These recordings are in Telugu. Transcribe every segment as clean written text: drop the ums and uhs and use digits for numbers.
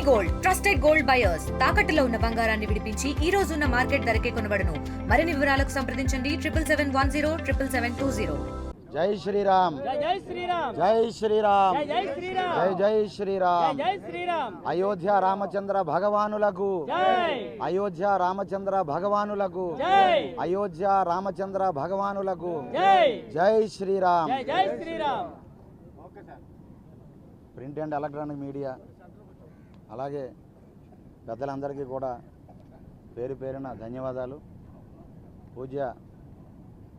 గోల్డ్ ట్రస్టెడ్ గోల్డ్ బయర్స్ తాకట్టులో ఉన్న బంగారాన్ని విడిపించి ఈ రోజు ఉన్న మార్కెట్ ధరకే కొనబడును. మరిన్ని వివరాలకు సంప్రదించండి 77107720. జై శ్రీరామ్ జై శ్రీరామ్ జై శ్రీరామ్ జై శ్రీరామ్ జై జై శ్రీరామ్ జై శ్రీరామ్ అయోధ్య రామచంద్ర భగవానులకు జై అయోధ్య రామచంద్ర భగవానులకు జై అయోధ్య రామచంద్ర భగవానులకు జై జై శ్రీరామ్. జై Shriram. Print and electronic media అలాగే పెద్దలందరికీ కూడా పేరు పేరున ధన్యవాదాలు. పూజ్య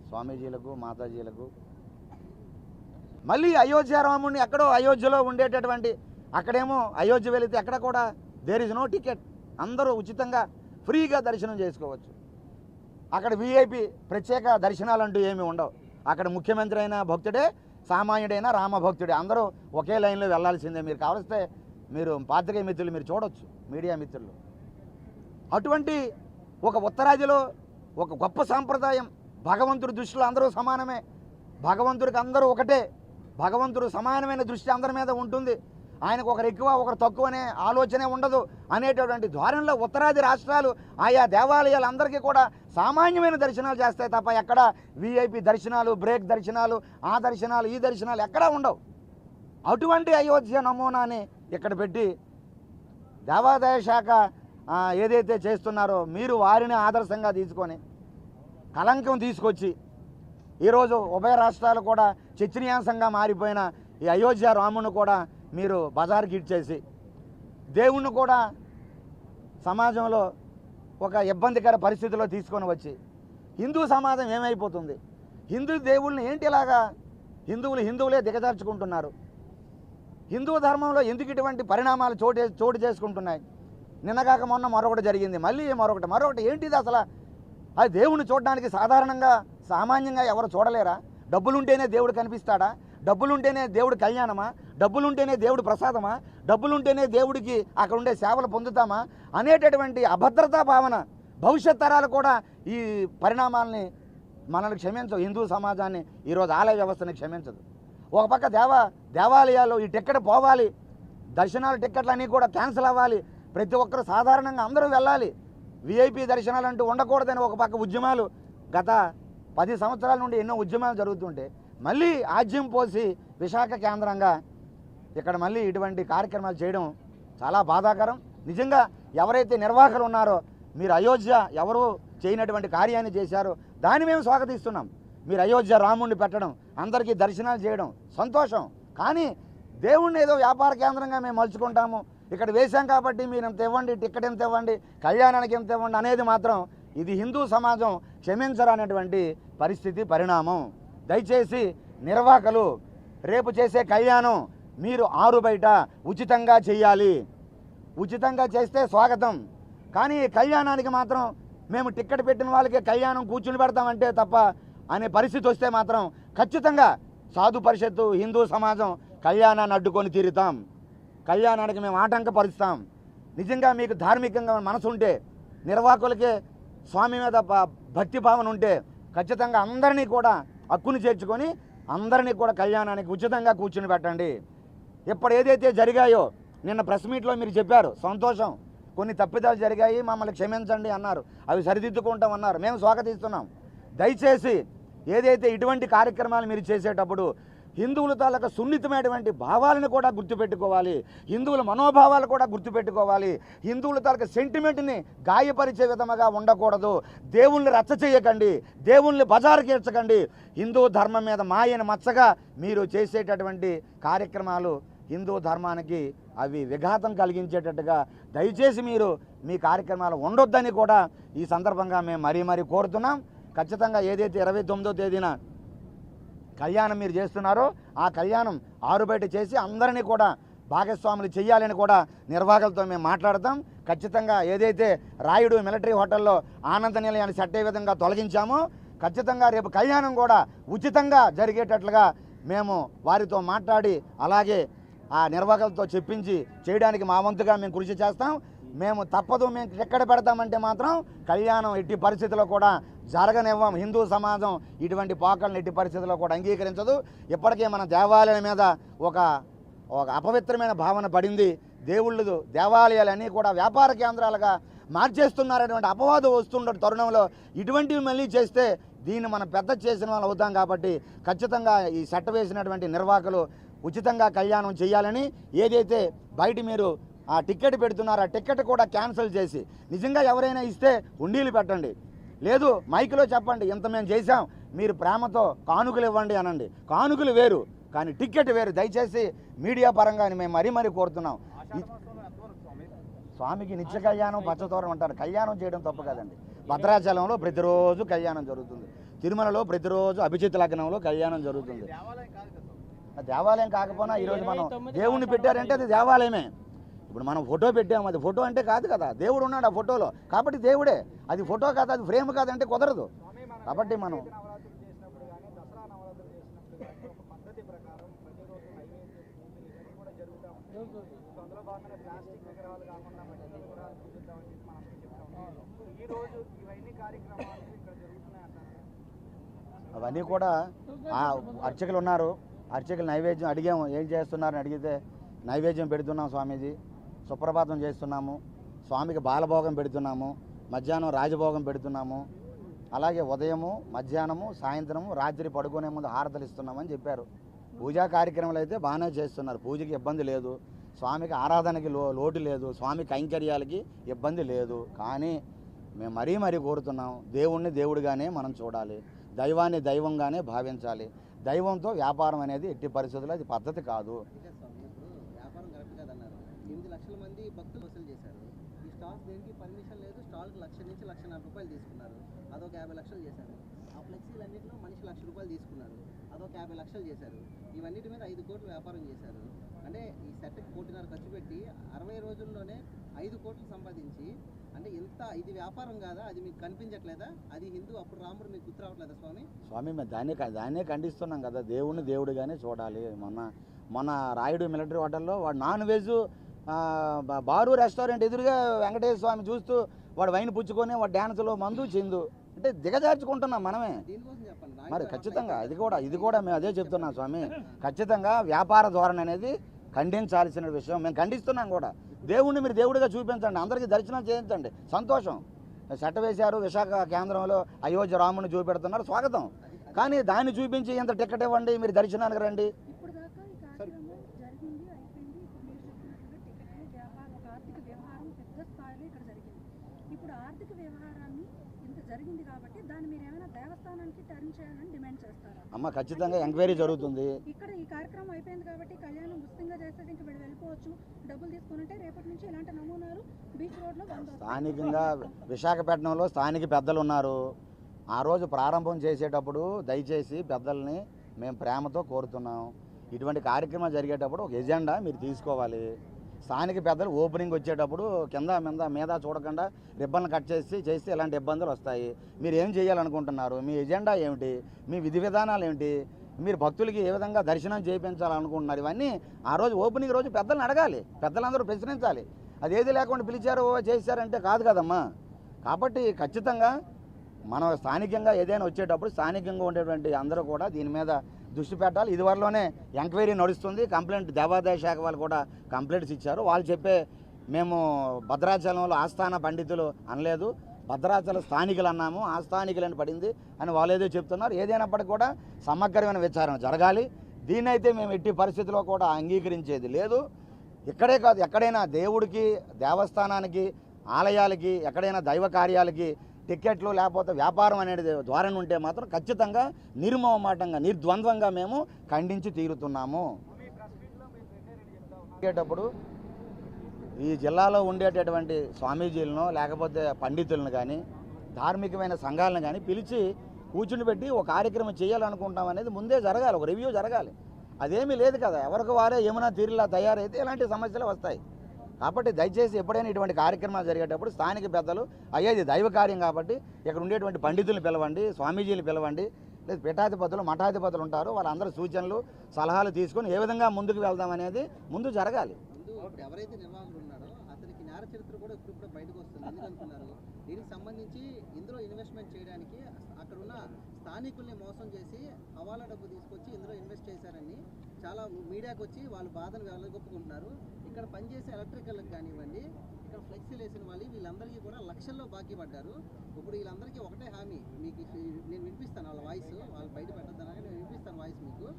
స్వామీజీలకు మాతాజీలకు మళ్ళీ అయోధ్య రాముడిని ఎక్కడో అయోధ్యలో ఉండేటటువంటి అక్కడేమో అయోధ్య వెళితే ఎక్కడ కూడా దేర్ ఇస్ నో టికెట్, అందరూ ఉచితంగా ఫ్రీగా దర్శనం చేసుకోవచ్చు. అక్కడ విఐపి ప్రత్యేక దర్శనాలు అంటూ ఏమీ ఉండవు. అక్కడ ముఖ్యమంత్రి అయినా భక్తుడే, సామాన్యుడైనా రామభక్తుడే, అందరూ ఒకే లైన్లో వెళ్లాల్సిందే. మీరు కావలిస్తే మీరు పాత్రికేయ మిత్రులు మీరు చూడొచ్చు, మీడియా మిత్రులు. అటువంటి ఒక ఉత్తరాదిలో ఒక గొప్ప సాంప్రదాయం. భగవంతుడి దృష్టిలో అందరూ సమానమే, భగవంతుడికి అందరూ ఒకటే, భగవంతుడు సమానమైన దృష్టి అందరి మీద ఉంటుంది. ఆయనకు ఒకరు ఎక్కువ ఒకరు తక్కువ అనే ఆలోచనే ఉండదు అనేటటువంటి ధోరణిలో ఉత్తరాది రాష్ట్రాలు ఆయా దేవాలయాలు అందరికీ కూడా సామాన్యమైన దర్శనాలు చేస్తాయి తప్ప ఎక్కడ విఐపి దర్శనాలు, బ్రేక్ దర్శనాలు, ఆ దర్శనాలు ఈ దర్శనాలు ఎక్కడా ఉండవు. అటువంటి అయోధ్య నమూనాని ఇక్కడ పెట్టి దేవాదాయ శాఖ ఏదైతే చేస్తున్నారో మీరు వారిని ఆదర్శంగా తీసుకొని కలంకం తీసుకొచ్చి ఈరోజు ఉభయ రాష్ట్రాలు కూడా చర్చనీయాంశంగా మారిపోయిన ఈ అయోధ్య రాముని కూడా మీరు బజార్కి ఇచ్చేసి దేవుణ్ణి కూడా సమాజంలో ఒక ఇబ్బందికర పరిస్థితిలో తీసుకొని వచ్చి హిందూ సమాజం ఏమైపోతుంది? హిందూ దేవుళ్ళని ఏంటి ఇలాగా హిందువులే దిగజార్చుకుంటున్నారు? హిందూ ధర్మంలో ఎందుకు ఇటువంటి పరిణామాలు చోటు చేసుకుంటున్నాయి? నిన్నగాక మొన్న మరొకటి జరిగింది, మళ్ళీ మరొకటి ఏంటిది అసలు? అది దేవుణ్ణి చూడడానికి సాధారణంగా సామాన్యంగా ఎవరు చూడలేరా? డబ్బులుంటేనే దేవుడు కనిపిస్తాడా? డబ్బులుంటేనే దేవుడు కళ్యాణమా? డబ్బులుంటేనే దేవుడు ప్రసాదమా? డబ్బులుంటేనే దేవుడికి అక్కడ ఉండే సేవలు పొందుతామా అనేటటువంటి అభద్రతా భావన భవిష్యత్ తరాలు కూడా ఈ పరిణామాలని మనల్ని క్షమించవు. హిందూ సమాజాన్ని ఈరోజు ఆలయ వ్యవస్థని క్షమించదు. ఒక పక్క దేవాలయాల్లో ఈ టికెట్ పోవాలి, దర్శనాల టిక్కెట్లన్నీ కూడా క్యాన్సిల్ అవ్వాలి, ప్రతి ఒక్కరు సాధారణంగా అందరూ వెళ్ళాలి, విఐపి దర్శనాలు అంటూ ఉండకూడదని ఒక పక్క ఉద్యమాలు గత 10 సంవత్సరాల నుండి ఎన్నో ఉద్యమాలు జరుగుతుంటే మళ్ళీ ఆజ్యం పోసి విశాఖ కేంద్రంగా ఇక్కడ మళ్ళీ ఇటువంటి కార్యక్రమాలు చేయడం చాలా బాధాకరం. నిజంగా ఎవరైతే నిర్వాహకులు ఉన్నారో మీరు అయోధ్య ఎవరు చేయనటువంటి కార్యాన్ని చేశారో దాన్ని మేము స్వాగతిస్తున్నాం. మీరు అయోధ్య రాముడిని పెట్టడం, అందరికీ దర్శనాలు చేయడం సంతోషం. కానీ దేవుణ్ణి ఏదో వ్యాపార కేంద్రంగా మేము మలుచుకుంటాము, ఇక్కడ వేశాం కాబట్టి మీరు ఎంత ఇవ్వండి, టికెట్ ఎంత ఇవ్వండి, కళ్యాణానికి ఎంత ఇవ్వండి అనేది మాత్రం ఇది హిందూ సమాజం క్షమించరానటువంటి పరిస్థితి, పరిణామం. దయచేసి నిర్వాహకులు రేపు చేసే కళ్యాణం మీరు ఆరు బయట ఉచితంగా చేయాలి. ఉచితంగా చేస్తే స్వాగతం. కానీ కళ్యాణానికి మాత్రం మేము టికెట్ పెట్టిన వాళ్ళకి కళ్యాణం కూర్చుని పెడతామంటే తప్ప అనే పరిస్థితి వస్తే మాత్రం ఖచ్చితంగా సాధు పరిషత్తు హిందూ సమాజం కళ్యాణాన్ని అడ్డుకొని తీరుతాం. కళ్యాణానికి మేము ఆటంకపరుస్తాం. నిజంగా మీకు ధార్మికంగా మనసు ఉంటే, నిర్వాహకులకే స్వామి మీద భక్తి భావన ఉంటే ఖచ్చితంగా అందరినీ కూడా హక్కుని చేర్చుకొని అందరినీ కూడా కళ్యాణానికి ఉచితంగా కూర్చుని పెట్టండి. ఇప్పుడు ఏదైతే జరిగాయో నిన్న ప్రెస్ మీట్లో మీరు చెప్పారు, సంతోషం. కొన్ని తప్పిదాలు జరిగాయి, మమ్మల్ని క్షమించండి అన్నారు, అవి సరిదిద్దుకుంటాం అన్నారు, మేము స్వాగతిస్తున్నాం. దయచేసి ఏదైతే ఇటువంటి కార్యక్రమాలు మీరు చేసేటప్పుడు హిందువుల తాలూకా సున్నితమైనటువంటి భావాలను కూడా గుర్తుపెట్టుకోవాలి, హిందువుల మనోభావాలు కూడా గుర్తుపెట్టుకోవాలి. హిందువుల తాలూకా సెంటిమెంట్ని గాయపరిచే విధముగా ఉండకూడదు. దేవుళ్ళని రచ్చ చేయకండి, దేవుళ్ళని బజారుకి ఇచ్చకండి. హిందూ ధర్మం మీద మాయని మచ్చగా మీరు చేసేటటువంటి కార్యక్రమాలు హిందూ ధర్మానికి అవి విఘాతం కలిగించేటట్టుగా దయచేసి మీరు మీ కార్యక్రమాలు ఉండొద్దని కూడా ఈ సందర్భంగా మేము మరీ కోరుతున్నాం. ఖచ్చితంగా ఏదైతే 29వ తేదీన కళ్యాణం మీరు చేస్తున్నారో ఆ కళ్యాణం ఆరు బయట చేసి అందరినీ కూడా భాగస్వాములు చేయాలని కూడా నిర్వాహకులతో మేము మాట్లాడతాం. ఖచ్చితంగా ఏదైతే రాయుడు మిలిటరీ హోటల్లో ఆనంద నిలయాన్ని సెట్ అయ్యే విధంగా తొలగించామో ఖచ్చితంగా రేపు కళ్యాణం కూడా ఉచితంగా జరిగేటట్లుగా మేము వారితో మాట్లాడి అలాగే ఆ నిర్వాహకులతో చెప్పించి చేయడానికి మా వంతుగా మేము కృషి చేస్తాం. మేము తప్పదు, మేము ఎక్కడ పెడతామంటే మాత్రం కళ్యాణం ఎట్టి పరిస్థితుల్లో కూడా జరగనివ్వం. హిందూ సమాజం ఇటువంటి పోకలను ఎట్టి పరిస్థితుల్లో కూడా అంగీకరించదు. ఇప్పటికే మన దేవాలయం మీద ఒక అపవిత్రమైన భావన పడింది. దేవుళ్ళు దేవాలయాలన్నీ కూడా వ్యాపార కేంద్రాలుగా మార్చేస్తున్నారనేటువంటి అపవాదం వస్తున్న తరుణంలో ఇటువంటివి మళ్ళీ చేస్తే దీన్ని మనం పెద్ద చేసిన వాళ్ళు అవుతాం. కాబట్టి ఖచ్చితంగా ఈ చట్ట వేసినటువంటి నిర్వాహకులు ఉచితంగా కళ్యాణం చేయాలని, ఏదైతే బయట మీరు ఆ టికెట్ పెడుతున్నారో ఆ టికెట్ కూడా క్యాన్సిల్ చేసి నిజంగా ఎవరైనా ఇస్తే ఉండీలు పెట్టండి, లేదు మైక్లో చెప్పండి ఇంత మేము చేశాం, మీరు ప్రేమతో కానుకలు ఇవ్వండి అనండి. కానుకలు వేరు కానీ టికెట్ వేరు. దయచేసి మీడియా పరంగా మేము మరీ కోరుతున్నాం. స్వామికి నిత్య కళ్యాణం పచ్చతోరణం అంటారు. కళ్యాణం చేయడం తప్పు కదండి. భద్రాచలంలో ప్రతిరోజు కళ్యాణం జరుగుతుంది, తిరుమలలో ప్రతిరోజు అభిజిత్ లగ్నంలో కళ్యాణం జరుగుతుంది. దేవాలయం కాకపోయినా ఈరోజు మనం దేవుణ్ణి పెట్టారంటే అది దేవాలయమే. ఇప్పుడు మనం ఫోటో పెట్టాము, అది ఫోటో అంటే కాదు కదా, దేవుడు ఉన్నాడు ఆ ఫోటోలో కాబట్టి దేవుడే. అది ఫోటో కాదు, అది ఫ్రేమ్ కాదంటే కుదరదు. కాబట్టి మనం అవన్నీ కూడా అర్చకులు ఉన్నారు, అర్చకులు నైవేద్యం అడిగాము, ఏం చేస్తున్నారని అడిగితే నైవేద్యం పెడుతున్నాం స్వామీజీ, సుప్రభాతం చేస్తున్నాము, స్వామికి బాలభోగం పెడుతున్నాము, మధ్యాహ్నం రాజభోగం పెడుతున్నాము, అలాగే ఉదయము మధ్యాహ్నము సాయంత్రము రాత్రి పడుకునే ముందు హారతలు ఇస్తున్నామని చెప్పారు. పూజా కార్యక్రమాలు అయితే బాగానే చేస్తున్నారు, పూజకి ఇబ్బంది లేదు, స్వామికి ఆరాధనకి లోటు లేదు, స్వామి కైంకర్యాలకి ఇబ్బంది లేదు. కానీ మేము మరీ కోరుతున్నాం, దేవుణ్ణి దేవుడిగానే మనం చూడాలి, దైవాన్ని దైవంగానే భావించాలి. దైవంతో వ్యాపారం అనేది ఎట్టి పరిస్థితుల్లో అది పద్ధతి కాదు. వ్యాపారం కరెక్ట్ కాదన్నారు. 8 లక్షల మంది భక్తులు వసూలు చేశారు. ఈ స్టాల్స్ దేనికి పర్మిషన్ లేదు, స్టాల్కి 1,00,000 నుంచి 1,50,000 రూపాయలు తీసుకున్నారు, అదొక 50 లక్షలు చేశారు. ఆ ఫ్లెక్సీలన్నింటిలో మనిషి 1,00,000 రూపాయలు తీసుకున్నారు, అదొక 50 లక్షలు చేశారు. ఇవన్నిటి మీద 5 కోట్లు వ్యాపారం చేశారు. అంటే ఈ సెట్కి 1,500,000 ఖర్చు పెట్టి 60 రోజుల్లోనే 5 కోట్లు సంపాదించి, అంటే ఎంత ఇది వ్యాపారం కాదా? అది మీకు కనిపించట్లేదా? అది హిందూ, అప్పుడు రాముడు మీకు గుర్తు రావట్లేదా స్వామి? స్వామి మేము దాన్నే ఖండిస్తున్నాం కదా, దేవుణ్ణి దేవుడిగానే చూడాలి. మొన్న రాయుడు మిలిటరీ హోటల్లో వాడు నాన్ వెజ్ బారు రెస్టారెంట్ ఎదురుగా వెంకటేశ్వర స్వామి చూస్తూ వాడు వైన్ పుచ్చుకొని వాడు డ్యాన్సులో మందు చిందు అంటే దిగజార్చుకుంటున్నాం మనమే. దీనికోసం చెప్పండి మరి ఖచ్చితంగా ఇది కూడా మేము అదే చెప్తున్నాం స్వామి. ఖచ్చితంగా వ్యాపార ధోరణి అనేది ఖండించాల్సిన విషయం, మేము ఖండిస్తున్నాం కూడా. దేవుణ్ణి మీరు దేవుడిగా చూపించండి, అందరికీ దర్శనం చేయించండి, సంతోషం. చట్ట వేశారు, విశాఖ కేంద్రంలో అయోధ్య రాముని చూపెడుతున్నారు, స్వాగతం. కానీ దాన్ని చూపించి ఇంత టికెట్ ఇవ్వండి, మీరు దర్శనానికి రండి. ఇప్పుడు దాకా ఈ కార్యక్రమం జరిగింది, అయిపోయింది. ఇప్పుడు మీరు చెప్పినట్లుగా టికెట్ వ్యాపారం, ఒక ఆర్థిక వ్యవహారం పెద్ద స్థాయిలో ఇక్కడ జరిగింది. ఇప్పుడు ఆర్థిక వ్యవహారాన్ని ఇంత జరిగింది కాబట్టి దాన్ని మీరు ఏమైనా దేవస్థానానికి టర్న్ చేయాలని డిమాండ్ చేస్తారా? అమ్మ ఖచ్చితంగా ఎంక్వైరీ జరుగుతుంది. ఇక్కడ ఈ కార్యక్రమం అయిపోయింది కాబట్టి కళ్యాణం ఉచితంగా చేస్తే ఇంక వీళ్ళు వెళ్ళిపోవచ్చు, డబ్బులు తీసుకుని రేపటి నుంచి ఇలాంటి నమూనాలు బీచ్ రోడ్లో స్థానికంగా విశాఖపట్నంలో స్థానిక పెద్దలు ఉన్నారు. ఆ రోజు ప్రారంభం చేసేటప్పుడు దయచేసి పెద్దల్ని మేము ప్రేమతో కోరుతున్నాం, ఇటువంటి కార్యక్రమం జరిగేటప్పుడు ఒక ఎజెండా మీరు తీసుకోవాలి. స్థానిక పెద్దలు ఓపెనింగ్ వచ్చేటప్పుడు కింద మీద చూడకుండా రిబ్బన్లు కట్ చేస్తే ఇలాంటి ఇబ్బందులు వస్తాయి. మీరు ఏం చేయాలనుకుంటున్నారు, మీ ఎజెండా ఏమిటి, మీ విధి విధానాలు ఏమిటి, మీరు భక్తులకి ఏ విధంగా దర్శనం చేయించాలనుకుంటున్నారు, ఇవన్నీ ఆ రోజు ఓపెనింగ్ రోజు పెద్దలను అడగాలి, పెద్దలందరూ ప్రశ్నించాలి. అదేది లేకుండా పిలిచారు చేశారంటే కాదు కదమ్మా. కాబట్టి ఖచ్చితంగా మనం స్థానికంగా ఏదైనా వచ్చేటప్పుడు స్థానికంగా ఉండేటువంటి అందరూ కూడా దీని మీద దృష్టి పెట్టాలి. ఇదివరలోనే ఎంక్వైరీ నడుస్తుంది, కంప్లైంట్ దేవాదాయ శాఖ వాళ్ళు కూడా కంప్లైంట్స్ ఇచ్చారు. వాళ్ళు చెప్పే మేము భద్రాచలంలో ఆస్థాన పండితులు అనలేదు, భద్రాచల స్థానికులు అన్నాము, ఆ స్థానికులని పడింది అని వాళ్ళు ఏదో చెప్తున్నారు. ఏదైనప్పటికీ కూడా సమగ్రమైన విచారణ జరగాలి. దీన్నైతే మేము ఎట్టి పరిస్థితిలో కూడా అంగీకరించేది లేదు. ఇక్కడే కాదు, ఎక్కడైనా దేవుడికి, దేవస్థానానికి, ఆలయాలకి, ఎక్కడైనా దైవ కార్యాలకి టికెట్లు లేకపోతే వ్యాపారం అనేది ధోరణి ఉంటే మాత్రం ఖచ్చితంగా నిర్మోహమాటంగా నిర్ద్వంద్వంగా మేము ఖండించి తీరుతున్నాము. ఉండేటప్పుడు ఈ జిల్లాలో ఉండేటటువంటి స్వామీజీలను లేకపోతే పండితులను కానీ ధార్మికమైన సంఘాలను కానీ పిలిచి కూర్చుని పెట్టి ఒక కార్యక్రమం చేయాలనుకుంటాం అనేది ముందే జరగాలి, ఒక రివ్యూ జరగాలి. అదేమీ లేదు కదా, ఎవరికి వారే ఏమైనా తీరులా తయారైతే ఇలాంటి సమస్యలు వస్తాయి. కాబట్టి దయచేసి ఎప్పుడైనా ఇటువంటి కార్యక్రమాలు జరిగేటప్పుడు స్థానిక పెద్దలు అయ్యేది దైవ కార్యం కాబట్టి ఇక్కడ ఉండేటువంటి పండితులను పిలవండి, స్వామీజీలు పిలవండి, లేదు పీఠాధిపతులు మఠాధిపతులు ఉంటారు, వాళ్ళందరూ సూచనలు సలహాలు తీసుకొని ఏ విధంగా ముందుకు వెళ్దాం అనేది ముందు జరగాలి. ఇప్పుడు ఎవరైతే నిర్వాహకులు ఉన్నాడో అతనికి నేర చరిత్ర కూడా ఇప్పుడు బయటకు వస్తుంది. ఎందుకంటున్నారు దీనికి సంబంధించి ఇందులో ఇన్వెస్ట్మెంట్ చేయడానికి అక్కడ ఉన్న స్థానికుల్ని మోసం చేసి హవాలా డబ్బు తీసుకొచ్చి ఇందులో ఇన్వెస్ట్ చేశారని చాలా మీడియాకి వచ్చి వాళ్ళ బాధను వెళ్ళగొప్పుకుంటున్నారు. ఇక్కడ పనిచేసే ఎలక్ట్రికల్కి కానివ్వండి, ఇక్కడ ఫ్లెక్సీలు వేసిన వాళ్ళు వీళ్ళందరికీ కూడా లక్షల్లో బాకీ పడ్డారు. ఇప్పుడు వీళ్ళందరికీ ఒకటే హామీ, మీకు నేను వినిపిస్తాను వాళ్ళ వాయిస్, వాళ్ళు బయట పెట్టద్దనగా నేను వినిపిస్తాను వాయిస్ మీకు.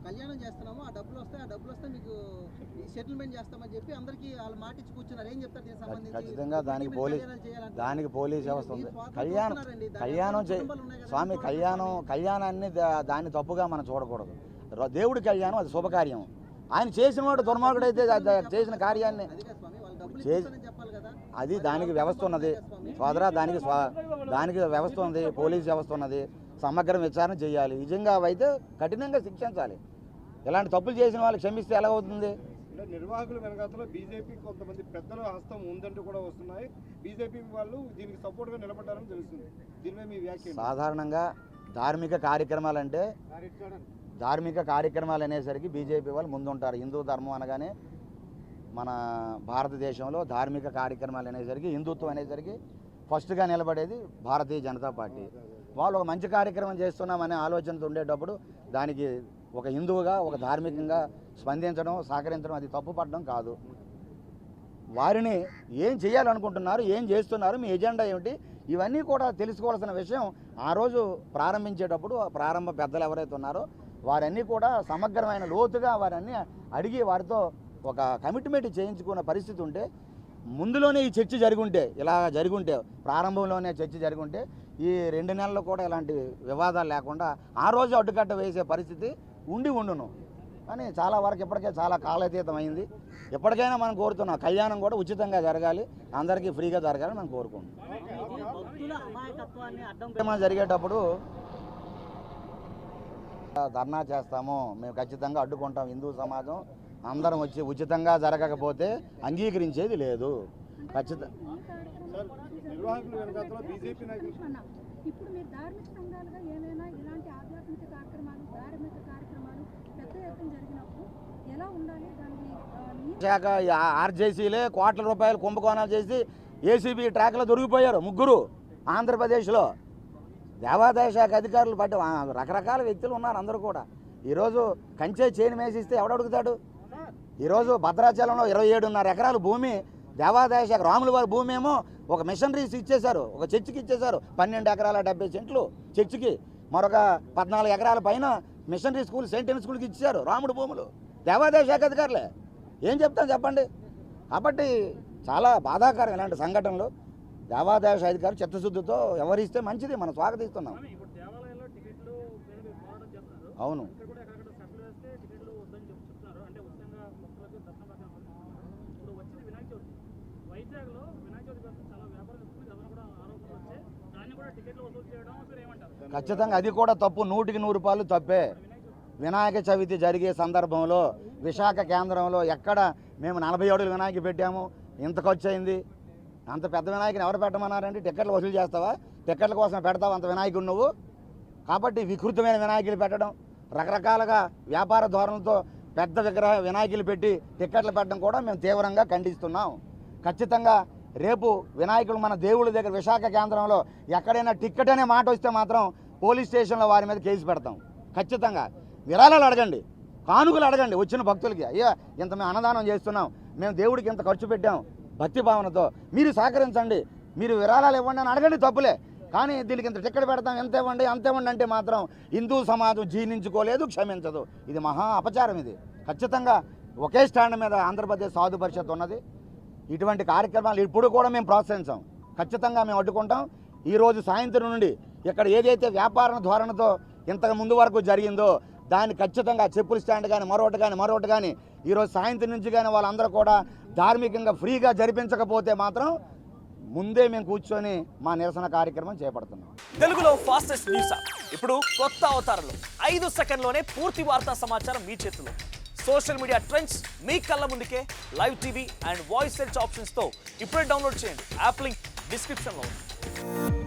కళ్యాణం చేస్తున్నాము, ఆ డబ్బులు వస్తే మీకు సెటిల్మెంట్ చేస్తామని చెప్పి అందరికీ వాళ్ళు మాట ఇచ్చి కూర్చున్నారు. ఏం చెప్తారు దీనికి సంబంధించి? ఖచ్చితంగా దానికి పోలీస్ వ్యవస్థ ఉంది. స్వామి కళ్యాణాన్ని దాన్ని తప్పుగా మనం చూడకూడదు. దేవుడి కళ్యాణం అది శుభకార్యం. ఆయన చేసిన వాడు దుర్మార్గుడైతే చేసిన కార్యాన్ని అది దానికి వ్యవస్థ ఉన్నది సోదరా, దానికి వ్యవస్థ ఉంది, పోలీస్ వ్యవస్థ ఉన్నది. సమగ్ర విచారణ చేయాలి. నిజంగా అయితే కఠినంగా శిక్షించాలి. ఇలాంటి తప్పులు చేసిన వాళ్ళు క్షమిస్తే ఎలా అవుతుంది? నిర్వాహకుల వెనకాతలో బీజేపీ కొంతమంది పెద్దల హస్తం ఉందంటూ కూడా వస్తున్నాయి. బీజేపీ వాళ్ళు దీనికి సపోర్ట్గా నిలబడ్డారని తెలుస్తుంది. దీనిపై మీ వ్యాఖ్య? సాధారణంగా ధార్మిక కార్యక్రమాలు అనేసరికి బీజేపీ వాళ్ళు ముందుంటారు. హిందూ ధర్మం అనగానే మన భారతదేశంలో ధార్మిక కార్యక్రమాలు అనేసరికి హిందుత్వం అనేసరికి ఫస్ట్గా నిలబడేది భారతీయ జనతా పార్టీ. వాళ్ళు ఒక మంచి కార్యక్రమం చేస్తున్నామనే ఆలోచనతో ఉండేటప్పుడు దానికి ఒక హిందువుగా ఒక ధార్మికంగా స్పందించడం, సహకరించడం అది తప్పు పడడం కాదు. వారిని ఏం చేయాలనుకుంటున్నారు, ఏం చేస్తున్నారు, మీ ఎజెండా ఏమిటి, ఇవన్నీ కూడా తెలుసుకోవాల్సిన విషయం. ఆ రోజు ప్రారంభించేటప్పుడు ప్రారంభ పెద్దలు ఎవరైతే ఉన్నారో వారన్నీ కూడా సమగ్రమైన లోతుగా వారన్నీ అడిగి వారితో ఒక కమిట్మెంట్ చేయించుకున్న పరిస్థితి ఉంటే, ముందులోనే ఈ చర్చ జరుగుంటే, ఇలా జరుగుంటే, ప్రారంభంలోనే చర్చ జరుగుంటే ఈ 2 నెలల్లో కూడా ఇలాంటి వివాదాలు లేకుండా ఆ రోజు అడ్డుకట్ట వేసే పరిస్థితి ఉండును. కానీ చాలా వరకు ఇప్పటికే చాలా కాలాతీతం అయింది. ఎప్పటికైనా మనం కోరుతున్నాం కళ్యాణం కూడా ఉచితంగా జరగాలి, అందరికీ ఫ్రీగా జరగాలని మనం కోరుకుంటున్నాం. జరిగేటప్పుడు ధర్నా చేస్తాము, మేము ఖచ్చితంగా అడ్డుకుంటాం. హిందూ సమాజం అందరం వచ్చి ఉచితంగా జరగకపోతే అంగీకరించేది లేదు. ఖచ్చితంగా ఇప్పుడు మీరు ధార్మిక సంఘాలుగా ఏమైనా ఇలాంటి ఆధ్యాత్మిక కార్యక్రమాలు, ధార్మిక కార్యక్రమాలు పెద్ద ఎత్తున జరిగినప్పుడు ఎలా ఉండాలి? శాఖ ఆర్జేసీలే కోట్ల రూపాయలు కుంభకోణాలు చేసి ఏసీబీ ట్రాక్లో దొరికిపోయారు 3 ఆంధ్రప్రదేశ్లో. దేవాదాయ శాఖ అధికారులు పట్టి రకరకాల వ్యక్తులు ఉన్నారు. అందరూ కూడా ఈరోజు కంచే చేను మేసిస్తే ఎవడడుగుతాడు? ఈరోజు భద్రాచలంలో 27.5 ఎకరాల భూమి దేవాదాయ శాఖ రాముల వారి భూమి ఏమో ఒక మిషనరీస్ ఇచ్చేశారు, ఒక చర్చికి ఇచ్చేశారు. 12 ఎకరాల 70 సెంట్లు చర్చికి, మరొక 14 ఎకరాల పైన మిషనరీ స్కూల్, సెయింట్ స్కూల్కి ఇచ్చారు. రాముడు భూములు దేవాదాయ శాఖ అధికారులే. ఏం చెప్తాం చెప్పండి? కాబట్టి చాలా బాధాకరం ఇలాంటి సంఘటనలు. దేవాదాయ శాఖ అధికారులు చిత్తశుద్ధితో వ్యవహరిస్తే మంచిది, మనం స్వాగతిస్తున్నాం. అవును, ఖచ్చితంగా అది కూడా తప్పు, 100కి 100 తప్పే. వినాయక చవితి జరిగే సందర్భంలో విశాఖ కేంద్రంలో ఎక్కడ మేము 40 అడుగుల వినాయక పెట్టాము, ఇంత ఖర్చు అయింది. అంత పెద్ద వినాయకుని ఎవరు పెట్టమన్నారండి? టికెట్లు వసూలు చేస్తావా? టికెట్ల కోసం పెడతావా అంత వినాయకుడు నువ్వు? కాబట్టి వికృతమైన వినాయకులు పెట్టడం, రకరకాలుగా వ్యాపార ధోరణులతో పెద్ద వినాయకులు పెట్టి టికెట్లు పెట్టడం కూడా మేము తీవ్రంగా ఖండిస్తున్నాం. ఖచ్చితంగా రేపు వినాయకుడు మన దేవుళ్ళ దగ్గర విశాఖ కేంద్రంలో ఎక్కడైనా టికెట్ అనే మాట వస్తే మాత్రం పోలీస్ స్టేషన్లో వారి మీద కేసు పెడతాం. ఖచ్చితంగా విరాళాలు అడగండి, కానుకలు అడగండి వచ్చిన భక్తులకి. అయ్యా ఇంత మేము అన్నదానం చేస్తున్నాం, మేము దేవుడికి ఇంత ఖర్చు పెట్టాం భక్తి భావనతో, మీరు సహకరించండి, మీరు విరాళాలు ఇవ్వండి అని అడగండి, తప్పులే. కానీ దీనికి ఇంత టికెట్ పెడతాం, ఎంత ఇవ్వండి అంత ఇవ్వండి అంటే మాత్రం హిందూ సమాజం జీర్ణించుకోలేదు, క్షమించదు. ఇది మహా అపచారం. ఇది ఖచ్చితంగా ఒకే స్టాండ్ మీద ఆంధ్రప్రదేశ్ సాధు పరిషత్ ఉన్నది. ఇటువంటి కార్యక్రమాలు ఇప్పుడు కూడా మేము ప్రోత్సహించాం, ఖచ్చితంగా మేము అడ్డుకుంటాం. ఈరోజు సాయంత్రం నుండి ఇక్కడ ఏదైతే వ్యాపార ధోరణితో ఇంతకు ముందు వరకు జరిగిందో దాన్ని ఖచ్చితంగా చెప్పుల స్టాండ్ కానీ మరొకటి కానీ ఈరోజు సాయంత్రం నుంచి కానీ వాళ్ళందరూ కూడా ధార్మికంగా ఫ్రీగా జరిపించకపోతే మాత్రం ముందే మేము కూర్చొని మా నిరసన కార్యక్రమం చేపడుతున్నాం. తెలుగులో ఫాస్టెస్ట్ న్యూస్ ఇప్పుడు కొత్త అవతారంలో 5 సెకండ్లోనే పూర్తి వార్తా సమాచారం మీ చేతిలో. సోషల్ మీడియా ట్రెండ్స్ మీ కళ్ళ ముందుకే live TV and voice search ఆప్షన్స్తో ఇప్పుడే డౌన్లోడ్ చేయండి. యాప్ లింక్ డిస్క్రిప్షన్లో ఉంది.